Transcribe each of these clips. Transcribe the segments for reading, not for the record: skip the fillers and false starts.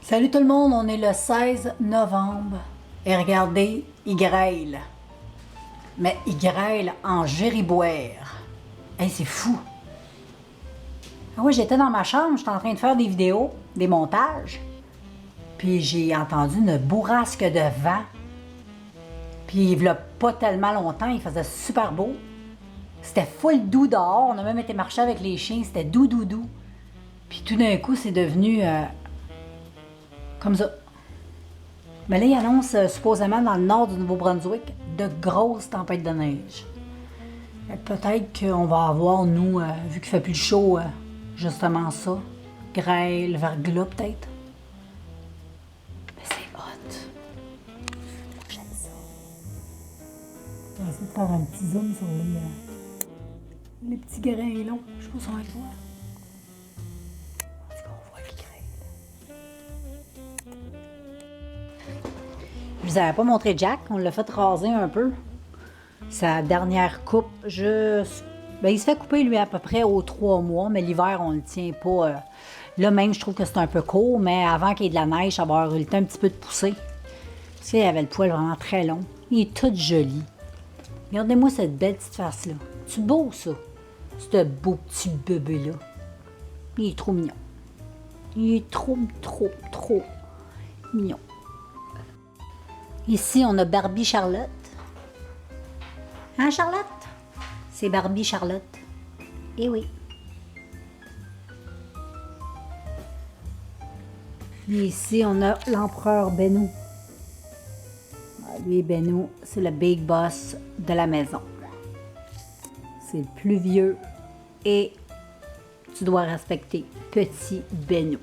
Salut tout le monde, on est le 16 novembre et regardez, il grêle. Mais il grêle en gériboire. Hey, c'est fou. Ah oui, j'étais dans ma chambre, j'étais en train de faire des vidéos, des montages. Puis j'ai entendu une bourrasque de vent. Puis il y a pas tellement longtemps, il faisait super beau. C'était full doux dehors, on a même été marcher avec les chiens, c'était doux. Puis tout d'un coup, c'est devenu comme ça. Mais là, il annonce supposément dans le nord du Nouveau-Brunswick de grosses tempêtes de neige. Peut-être qu'on va avoir, nous, vu qu'il fait plus chaud, justement ça. Grêle, verglas peut-être. Mais c'est hot. J'aime ça. On va essayer de faire un petit zoom sur les petits grains longs. Je sais pas si on va le voir. Je vous avais pas montré Jack, on l'a fait raser un peu. Sa dernière coupe, il se fait couper lui à peu près aux 3 mois, mais l'hiver on le tient pas. Là même je trouve que c'est un peu court, mais avant qu'il y ait de la neige, avoir eu le temps un petit peu de pousser. Tu sais, il avait le poil vraiment très long. Il est tout joli. Regardez-moi cette belle petite face-là. C'est beau ça, ce beau petit bébé-là. Il est trop mignon. Il est trop mignon. Ici, on a Barbie Charlotte. Hein, Charlotte? C'est Barbie Charlotte. Eh oui. Et ici, on a l'empereur Benou. Lui, Benou, c'est le big boss de la maison. C'est le plus vieux et tu dois respecter petit Benou.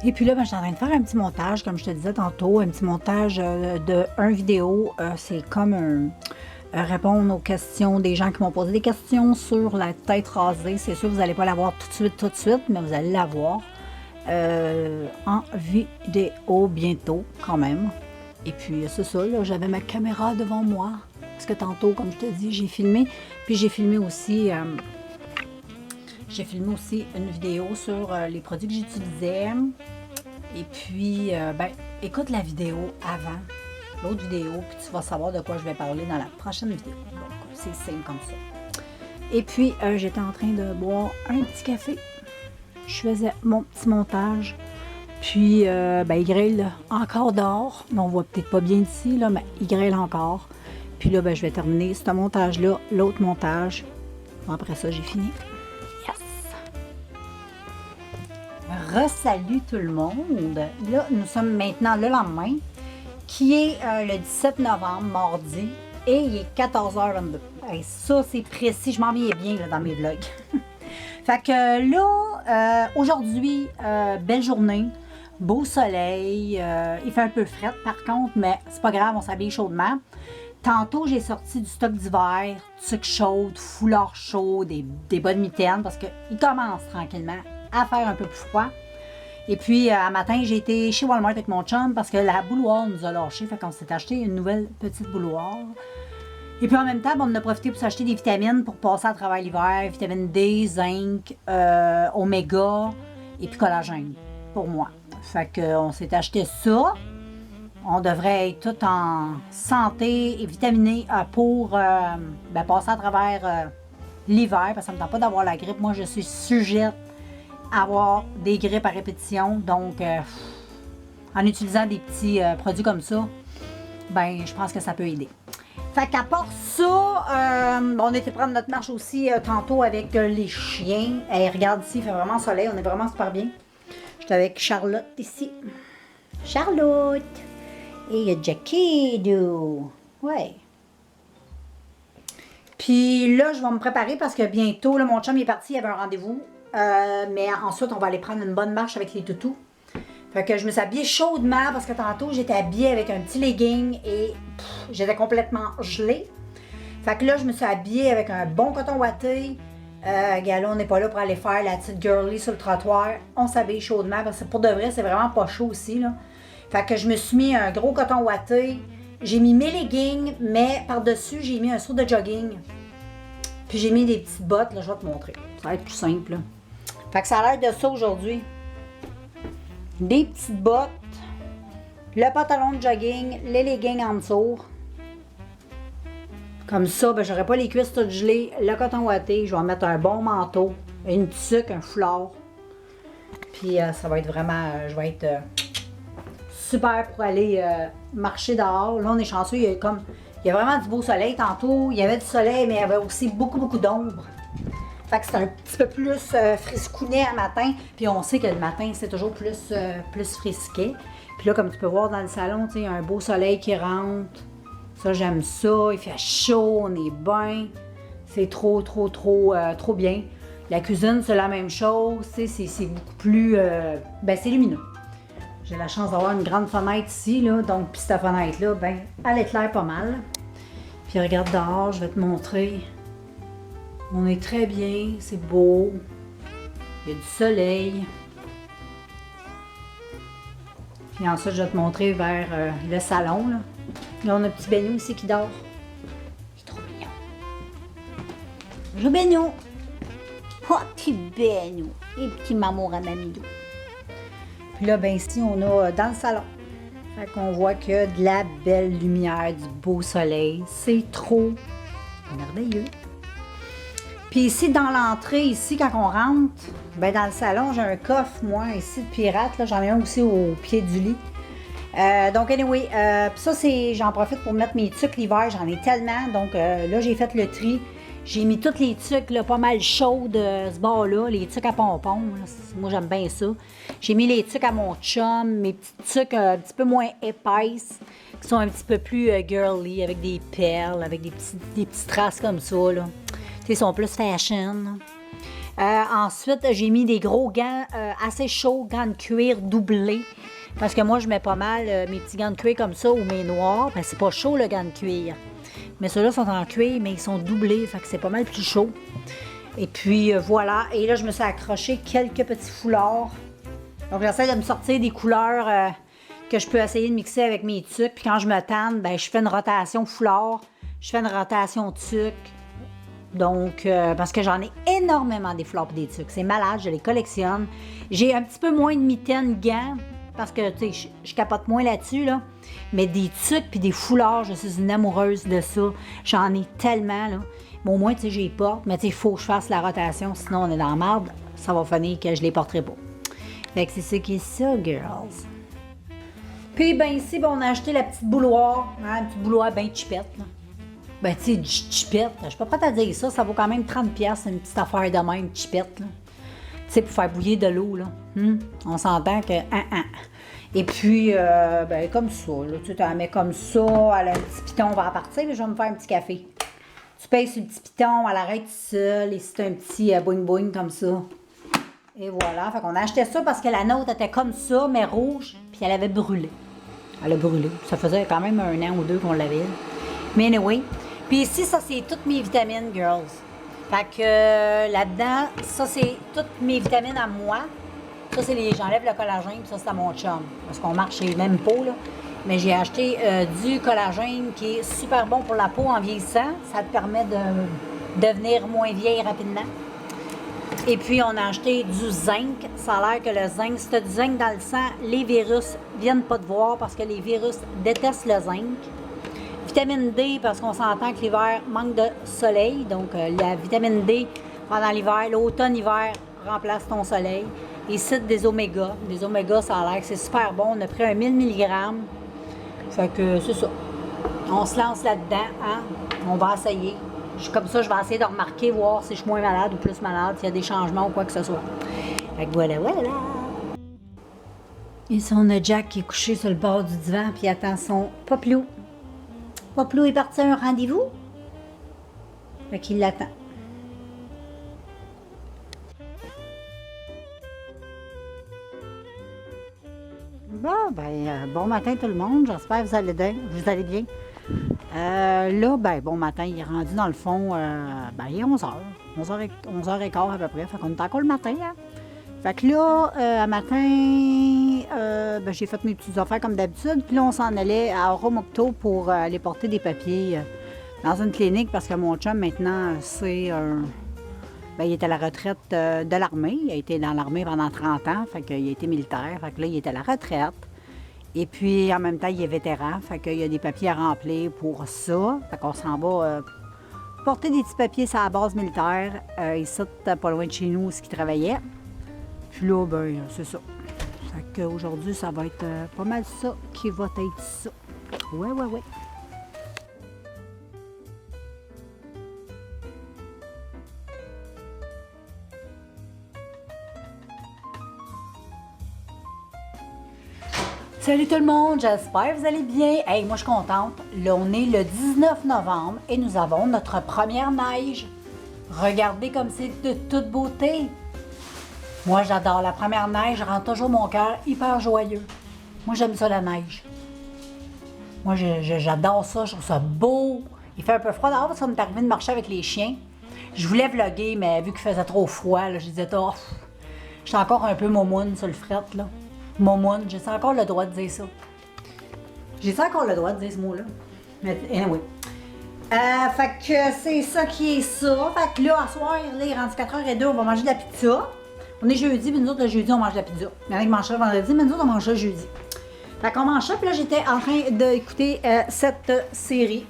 Et puis là, je suis en train de faire un petit montage, comme je te disais tantôt, un petit montage de un vidéo. C'est comme répondre aux questions des gens qui m'ont posé des questions sur la tête rasée. C'est sûr, vous n'allez pas la voir tout de suite, mais vous allez la voir en vidéo bientôt, quand même. Et puis, c'est ça, là, j'avais ma caméra devant moi. Parce que tantôt, comme je te dis, j'ai filmé. Puis j'ai filmé aussi... une vidéo sur les produits que j'utilisais. Et puis, écoute la vidéo avant l'autre vidéo, puis tu vas savoir de quoi je vais parler dans la prochaine vidéo. Donc, c'est simple comme ça. Et puis, j'étais en train de boire un petit café. Je faisais mon petit montage. Puis, il grêle encore dehors. On voit peut-être pas bien d'ici, là, mais il grêle encore. Puis là, je vais terminer ce montage-là, l'autre montage. Après ça, j'ai fini. Re-salut tout le monde. Là, nous sommes maintenant le lendemain, qui est le 17 novembre, mardi, et il est 14h22. Hey, ça, c'est précis. Je m'en viens bien là, dans mes vlogs. Fait que là, aujourd'hui, belle journée, beau soleil. Il fait un peu fret par contre, mais c'est pas grave, on s'habille chaudement. Tantôt, j'ai sorti du stock d'hiver, tuque chaude, foulard chaud, des bonnes mitaines, parce qu'il commence tranquillement à faire un peu plus froid. Et puis, un matin, j'ai été chez Walmart avec mon chum parce que la bouilloire nous a lâché. Fait qu'on s'est acheté une nouvelle petite bouilloire. Et puis, en même temps, on en a profité pour s'acheter des vitamines pour passer à travers l'hiver. Vitamine D, zinc, oméga et puis collagène pour moi. Fait qu'on s'est acheté ça. On devrait être tout en santé et vitaminé pour passer à travers l'hiver. Parce que ça ne me tente pas d'avoir la grippe. Moi, je suis sujette avoir des grippes à répétition, donc en utilisant des petits produits comme ça, je pense que ça peut aider. Fait qu'à part ça, on était prendre notre marche aussi tantôt avec les chiens. Hey, regarde ici, il fait vraiment soleil, on est vraiment super bien. J'étais avec Charlotte ici. Charlotte! Et il y a Jackie, ouais. Puis là, je vais me préparer parce que bientôt, là, mon chum est parti, il avait un rendez-vous. Mais ensuite, on va aller prendre une bonne marche avec les toutous. Fait que je me suis habillée chaudement parce que tantôt, j'étais habillée avec un petit legging et j'étais complètement gelée. Fait que là, je me suis habillée avec un bon coton ouaté. Là, on n'est pas là pour aller faire la petite girly sur le trottoir. On s'habille chaudement parce que pour de vrai, c'est vraiment pas chaud aussi, là. Fait que je me suis mis un gros coton ouaté. J'ai mis mes leggings, mais par-dessus, j'ai mis un saut de jogging. Puis j'ai mis des petites bottes, là, je vais te montrer. Ça va être plus simple, là. Fait que ça a l'air de ça aujourd'hui. Des petites bottes, le pantalon de jogging, les leggings en dessous. Comme ça, ben, j'aurai pas les cuisses toutes gelées, le coton ouaté, je vais mettre un bon manteau, une tuque, un foulard. Puis ça va être vraiment, je vais être super pour aller marcher dehors. Là, on est chanceux, il y a vraiment du beau soleil tantôt. Il y avait du soleil, mais il y avait aussi beaucoup d'ombre. Fait que c'est un petit peu plus friscounet à matin. Puis on sait que le matin, c'est toujours plus frisquet. Puis là, comme tu peux voir dans le salon, il y a un beau soleil qui rentre. Ça, j'aime ça. Il fait chaud, on est bien. C'est trop bien. La cuisine, c'est la même chose. C'est beaucoup plus... c'est lumineux. J'ai la chance d'avoir une grande fenêtre ici, là. Donc, puis cette fenêtre-là, ben, elle éclaire pas mal. Puis regarde dehors, je vais te montrer. On est très bien, c'est beau. Il y a du soleil. Puis ensuite, je vais te montrer vers le salon, là. Là, on a un petit Benou ici qui dort. Il est trop mignon. Bonjour Benou. Oh, petit Benou. Et petit mamour à mamidou. Puis là, ben ici, on a dans le salon. Fait qu'on voit que de la belle lumière, du beau soleil. C'est trop merveilleux. Puis ici, dans l'entrée, ici, quand on rentre, ben dans le salon, j'ai un coffre, moi, ici, de pirate. Là, j'en ai un aussi au pied du lit. Donc, anyway, puis ça, j'en profite pour mettre mes tucs l'hiver. J'en ai tellement. Donc, là, j'ai fait le tri. J'ai mis toutes les tucs, là, pas mal chaudes, ce bord-là, les tucs à pompons. Là, moi, j'aime bien ça. J'ai mis les tucs à mon chum, mes petites tucs un petit peu moins épaisses, qui sont un petit peu plus girly, avec des perles, avec des petites traces comme ça, là. Tu sais, ils sont plus fashion. Ensuite, j'ai mis des gros gants assez chauds, gants de cuir doublés. Parce que moi, je mets pas mal mes petits gants de cuir comme ça ou mes noirs. Ben, c'est pas chaud, le gant de cuir. Mais ceux-là sont en cuir, mais ils sont doublés. Fait que c'est pas mal plus chaud. Et puis, voilà. Et là, je me suis accroché quelques petits foulards. Donc, j'essaie de me sortir des couleurs que je peux essayer de mixer avec mes tucs. Puis quand je me tanne, ben, je fais une rotation foulard. Je fais une rotation tuc. Donc, parce que j'en ai énormément des foulards et des tucs. C'est malade, je les collectionne. J'ai un petit peu moins de mitaines gants. Parce que, tu sais, je capote moins là-dessus, là. Mais des tucs puis des foulards, je suis une amoureuse de ça. J'en ai tellement, là. Mais au moins, tu sais, je les porte. Mais, tu sais, il faut que je fasse la rotation. Sinon, on est dans la marde. Ça va finir que je les porterai pas. Fait que c'est ça qui est ça, girls. Puis, ben ici, ben, on a acheté la petite bouloire. Hein, un petit bouloire bien chipette, là. Ben, tu sais, chipette. Je suis pas prête à dire ça. Ça vaut quand même 30$, une petite affaire de même, chipette, là. Tu sais, pour faire bouillir de l'eau, là. On s'entend que... Et puis, ben, comme ça, là, tu la mets comme ça, elle a un petit piton, on va partir, mais je vais me faire un petit café. Tu pèses sur le petit piton, elle arrête seule, et c'est un petit boing-boing comme ça. Et voilà, fait qu'on a acheté ça parce que la nôtre était comme ça, mais rouge, puis elle avait brûlé. Elle a brûlé. Ça faisait quand même 1 an ou 2 qu'on l'avait. Mais anyway. Puis ici, ça, c'est toutes mes vitamines, girls. Fait que là-dedans, ça, c'est toutes mes vitamines à moi. Ça, c'est j'enlève le collagène, puis ça, c'est à mon chum. Parce qu'on marche chez même peau, là. Mais j'ai acheté du collagène qui est super bon pour la peau en vieillissant. Ça te permet de devenir moins vieille rapidement. Et puis, on a acheté du zinc. Ça a l'air que le zinc, si tu as du zinc dans le sang, les virus viennent pas te voir parce que les virus détestent le zinc. Vitamine D, parce qu'on s'entend que l'hiver manque de soleil. Donc, la vitamine D pendant l'hiver, l'automne-hiver remplace ton soleil. Et c'est des omégas. Des omégas, ça a l'air que c'est super bon. On a pris un 1000 mg. Fait que c'est ça. On se lance là-dedans, hein? On va essayer. Comme ça, je vais essayer de remarquer, voir si je suis moins malade ou plus malade, s'il y a des changements ou quoi que ce soit. Fait que voilà. Ici, on a Jack qui est couché sur le bord du divan puis il attend son Poplou. Poplou est parti à un rendez-vous. Fait qu'il l'attend. Bon matin tout le monde. J'espère que vous allez bien. Là, bon matin, il est rendu dans le fond, il est 11h. 11h15 à peu près. Fait qu'on est encore le matin, hein? Fait que là, matin, j'ai fait mes petites affaires comme d'habitude. Puis là, on s'en allait à Oromocto pour aller porter des papiers dans une clinique parce que mon chum, maintenant, c'est ben, il était à la retraite de l'armée. Il a été dans l'armée pendant 30 ans, fait qu'il a été militaire. Fait que là, il est à la retraite. Et puis, en même temps, il est vétéran, fait qu'il y a des papiers à remplir pour ça. Fait qu'on s'en va porter des petits papiers sur la base militaire, ici, pas loin de chez nous, où il travaillait. Puis là, ben, c'est ça. Fait qu'aujourd'hui, ça va être pas mal ça qui va être ça. Ouais, ouais, ouais. Salut tout le monde, j'espère que vous allez bien. Hey, moi je suis contente. Là, on est le 19 novembre et nous avons notre première neige. Regardez comme c'est de toute beauté. Moi, j'adore la première neige, rend toujours mon cœur hyper joyeux. Moi, j'aime ça la neige. Moi, j'adore ça, je trouve ça beau. Il fait un peu froid dehors parce qu'on est arrivé de marcher avec les chiens. Je voulais vlogger, mais vu qu'il faisait trop froid, là, je disais, oh, je suis encore un peu momoune sur le fret, là. Momoune, j'ai encore le droit de dire ça. J'ai encore le droit de dire ce mot-là. Mais anyway. Fait que c'est ça qui est ça. Fait que là, à soir, là, il est rendu 4h02, on va manger de la pizza. On est jeudi, mais nous autres, le jeudi, on mange de la pizza. Il y en a qui mangent ça vendredi, mais nous autres, on mange ça jeudi. Fait qu'on mange ça, puis là, j'étais en train d'écouter cette série.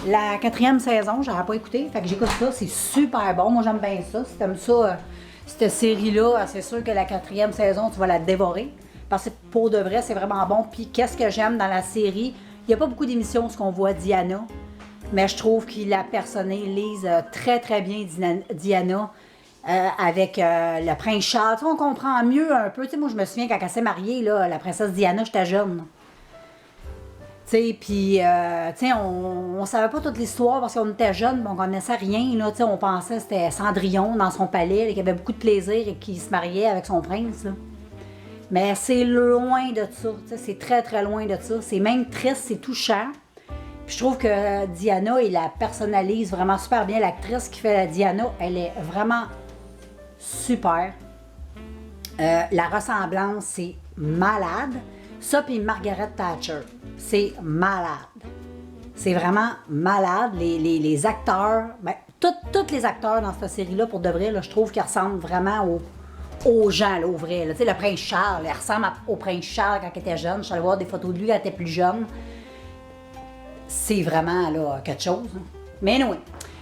La 4e saison, j'aurais pas écouté. Fait que j'écoute ça, c'est super bon. Moi, j'aime bien ça. Si t'aimes ça... cette série-là, c'est sûr que la 4e saison, tu vas la dévorer. Parce que pour de vrai, c'est vraiment bon. Puis qu'est-ce que j'aime dans la série? Il n'y a pas beaucoup d'émissions où on voit Diana. Mais je trouve qu'il la personnalise très, très bien, Diana. Avec le prince Charles. Tu sais, on comprend mieux un peu. Tu sais, moi, je me souviens quand elle s'est mariée, là, la princesse Diana, j'étais jeune. Tu sais, puis, tu sais, on savait pas toute l'histoire parce qu'on était jeunes, on connaissait rien, là, tu sais, on pensait que c'était Cendrillon dans son palais, qui avait beaucoup de plaisir et qui se mariait avec son prince, là. Mais c'est loin de ça, tu sais, c'est très, très loin de ça. C'est même triste, c'est touchant. Puis je trouve que Diana, il la personnalise vraiment super bien. L'actrice qui fait la Diana, elle est vraiment super. La ressemblance, c'est malade. Ça, puis Margaret Thatcher, c'est malade. C'est vraiment malade. Les acteurs, ben, tous les acteurs dans cette série-là, pour de vrai, là, je trouve qu'ils ressemblent vraiment aux gens, là, au vrai. Là. Tu sais, le prince Charles, il ressemble au prince Charles quand il était jeune. Je suis allée voir des photos de lui quand il était plus jeune. C'est vraiment là, quelque chose. Hein. Mais anyway.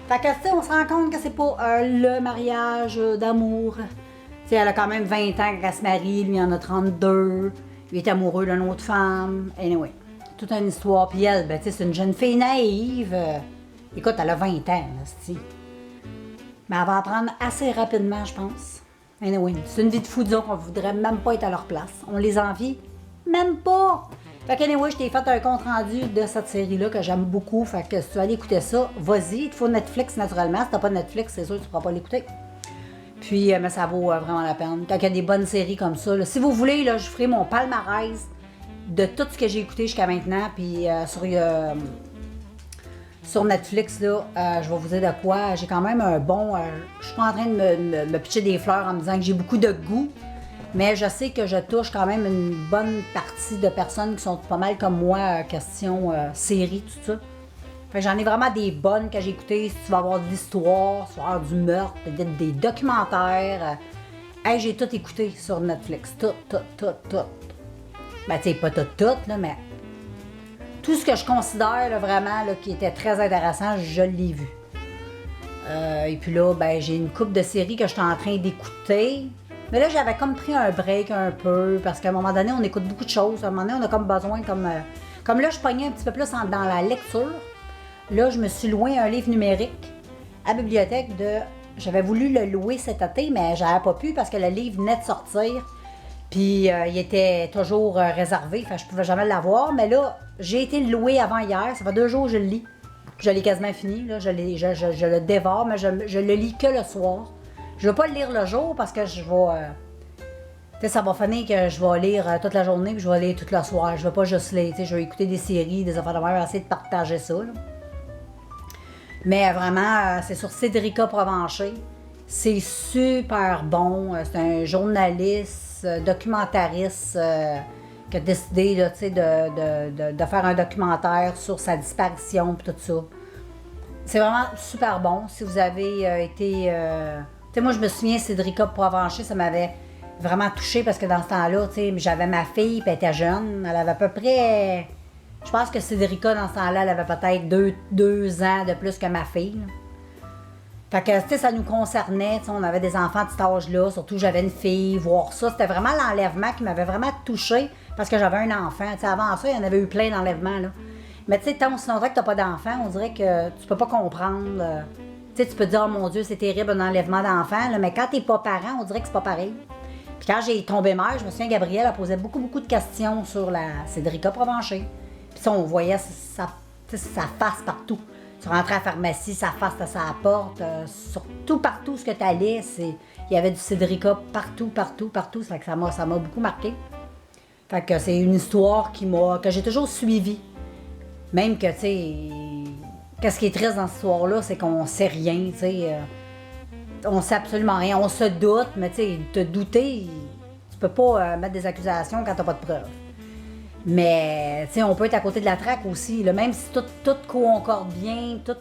Fait que, tu sais, on se rend compte que c'est pas le mariage d'amour. Tu sais, elle a quand même 20 ans quand elle se marie, lui en a 32. Lui est amoureux d'une autre femme. Anyway, toute une histoire. Puis elle, ben, tu sais, c'est une jeune fille naïve. Écoute, elle a 20 ans, là, c'ti. Mais elle va apprendre assez rapidement, je pense. Anyway, c'est une vie de fou, disons qu'on voudrait même pas être à leur place. On les envie même pas. Fait que, anyway, je t'ai fait un compte-rendu de cette série-là que j'aime beaucoup. Fait que si tu veux aller écouter ça, vas-y. Il te faut Netflix, naturellement. Si t'as pas de Netflix, c'est sûr que tu pourras pas l'écouter. Puis, mais ça vaut vraiment la peine. Quand il y a des bonnes séries comme ça, là, si vous voulez, là, je ferai mon palmarès de tout ce que j'ai écouté jusqu'à maintenant. Puis sur Netflix, là, je vais vous dire de quoi. J'ai quand même un bon... je suis pas en train de me pitcher des fleurs en me disant que j'ai beaucoup de goût. Mais je sais que je touche quand même une bonne partie de personnes qui sont pas mal comme moi, question série, tout ça. Fait que j'en ai vraiment des bonnes que j'ai écoutées. Si tu vas avoir de l'histoire, tu vas avoir du meurtre, peut-être des documentaires. Hey, j'ai tout écouté sur Netflix. Tout. Ben, tu sais, pas tout, là, mais tout ce que je considère là, vraiment là, qui était très intéressant, je l'ai vu. Et puis là, ben, j'ai une couple de séries que je suis en train d'écouter. Mais là, j'avais comme pris un break un peu, parce qu'à un moment donné, on écoute beaucoup de choses. À un moment donné, on a comme besoin, comme là, je pognais un petit peu plus dans la lecture. Là, je me suis loué un livre numérique à la bibliothèque J'avais voulu le louer cet été, mais j'avais pas pu parce que le livre venait de sortir. Puis, il était toujours réservé, fait que je pouvais jamais l'avoir. Mais là, j'ai été le louer avant hier. Ça fait 2 jours que je le lis. Je l'ai quasiment fini, là. Je le dévore, mais je le lis que le soir. Je ne vais pas le lire le jour parce que je vais... tu sais, ça va finir que je vais lire toute la journée puis je vais lire tout le soir. Je ne vais pas juste lire, tu sais, je vais écouter des séries, des affaires de même, essayer de partager ça, là. Mais vraiment, c'est sur Cédrica Provencher. C'est super bon. C'est un journaliste, documentariste qui a décidé, là, tu sais, de faire un documentaire sur sa disparition et tout ça. C'est vraiment super bon. Si vous avez été... Tu sais, moi, je me souviens, Cédrica Provencher, ça m'avait vraiment touchée parce que dans ce temps-là, tu sais, j'avais ma fille, puis elle était jeune. Elle avait à peu près... Je pense que Cédrica, dans ce temps-là, elle avait peut-être 2 ans de plus que ma fille. Là. Fait que, tu sais, ça nous concernait. On avait des enfants de cet âge-là. Surtout, j'avais une fille. Voir ça, c'était vraiment l'enlèvement qui m'avait vraiment touchée parce que j'avais un enfant. Tu sais, avant ça, il y en avait eu plein d'enlèvements, là. Mais tu sais, tant aussi longtemps que tu n'as pas d'enfant, on dirait que tu peux pas comprendre. Tu sais, tu peux te dire, oh mon Dieu, c'est terrible un enlèvement d'enfant, mais quand t'es pas parent, on dirait que c'est pas pareil. Puis quand j'ai tombé mère, je me souviens, Gabrielle, elle posait beaucoup, beaucoup de questions sur la Cédrica Provencher. Puis ça, on voyait sa face partout. Tu rentrais à la pharmacie, sa face à sa porte, surtout partout ce que tu allais, il y avait du Cédrica partout, partout, partout. Ça fait que ça m'a beaucoup marqué. Fait que c'est une histoire que j'ai toujours suivie. Même que, tu sais, qu'est-ce qui est triste dans cette histoire-là, c'est qu'on sait rien, tu sais. On sait absolument rien. On se doute, mais tu sais, te douter, tu peux pas mettre des accusations quand t'as pas de preuves. Mais, tu sais, on peut être à côté de la traque aussi. Là, même si tout concorde bien, tout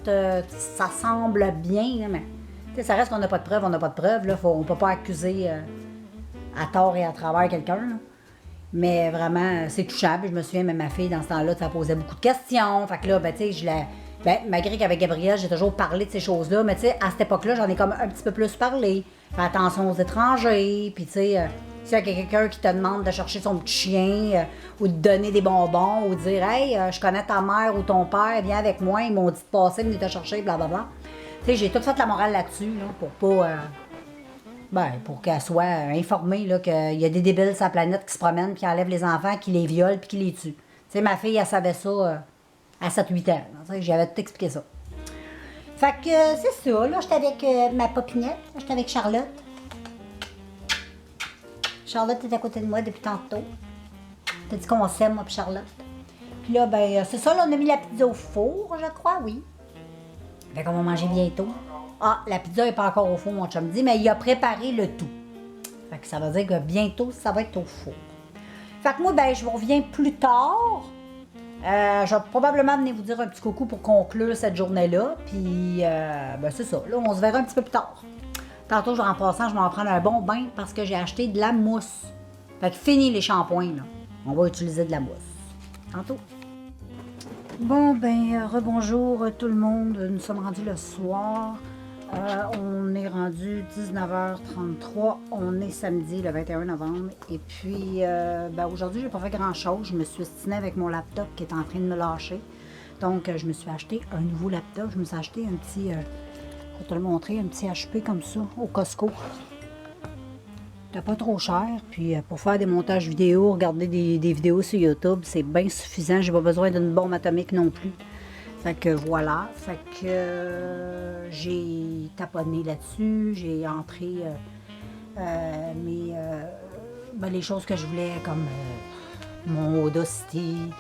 ça semble bien, là, mais tu sais, ça reste qu'on n'a pas de preuves, on n'a pas de preuves. Là, on peut pas accuser à tort et à travers quelqu'un. Là. Mais vraiment, c'est touchant. Puis je me souviens, même ma fille, dans ce temps-là, ça posait beaucoup de questions. Fait que là, ben, tu sais, malgré qu'avec Gabrielle, j'ai toujours parlé de ces choses-là, mais tu sais, à cette époque-là, j'en ai comme un petit peu plus parlé. Faire attention aux étrangers, puis tu sais, s'il y a quelqu'un qui te demande de chercher son petit chien, ou de donner des bonbons, ou de dire « Hey, je connais ta mère ou ton père, viens avec moi, ils m'ont dit de passer, venir te chercher, blablabla. » Tu sais, j'ai tout fait la morale là-dessus, là, pour pas... pour qu'elle soit informée qu'il y a des débiles sur la planète qui se promènent, qui enlèvent les enfants, qui les violent, puis qui les tuent. Tu sais, ma fille, elle savait ça à 7-8 ans. J'avais tout expliqué ça. Fait que c'est ça. Là, j'étais avec ma popinette. J'étais avec Charlotte. Charlotte est à côté de moi depuis tantôt. T'as dit qu'on s'aime, moi puis Charlotte. Puis là, ben, c'est ça. Là, on a mis la pizza au four, je crois, oui. Fait qu'on va manger bientôt. Ah, la pizza n'est pas encore au four, mon chum me dit, mais il a préparé le tout. Fait que ça veut dire que bientôt, ça va être au four. Fait que moi, ben, je vous reviens plus tard. Je vais probablement venir vous dire un petit coucou pour conclure cette journée-là. Puis, ben, c'est ça. Là, on se verra un petit peu plus tard. Tantôt, en passant, je vais en prendre un bon bain parce que j'ai acheté de la mousse. Fait que fini les shampoings, là. On va utiliser de la mousse. Tantôt. Bon, ben, rebonjour tout le monde. Nous sommes rendus le soir. On est rendu 19h33. On est samedi, le 21 novembre. Et puis, ben, aujourd'hui, j'ai pas fait grand-chose. Je me suis ostinée avec mon laptop qui est en train de me lâcher. Donc, je me suis acheté un nouveau laptop. Je me suis acheté un petit, je vais te le montrer, un petit HP comme ça, au Costco. C'était pas trop cher. Puis, pour faire des montages vidéo, regarder des vidéos sur YouTube, c'est bien suffisant. J'ai pas besoin d'une bombe atomique non plus. Fait que voilà, fait que j'ai taponné là-dessus, j'ai entré les choses que je voulais comme mon Audacity,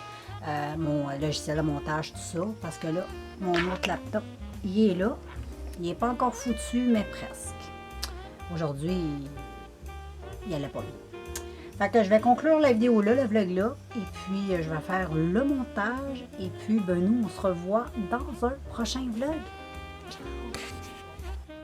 mon logiciel de montage, tout ça, parce que là, mon autre laptop, il est là, il n'est pas encore foutu, mais presque. Aujourd'hui, il allait pas bien. Fait que je vais conclure la vidéo là, le vlog là, et puis je vais faire le montage, et puis ben nous on se revoit dans un prochain vlog. Ciao!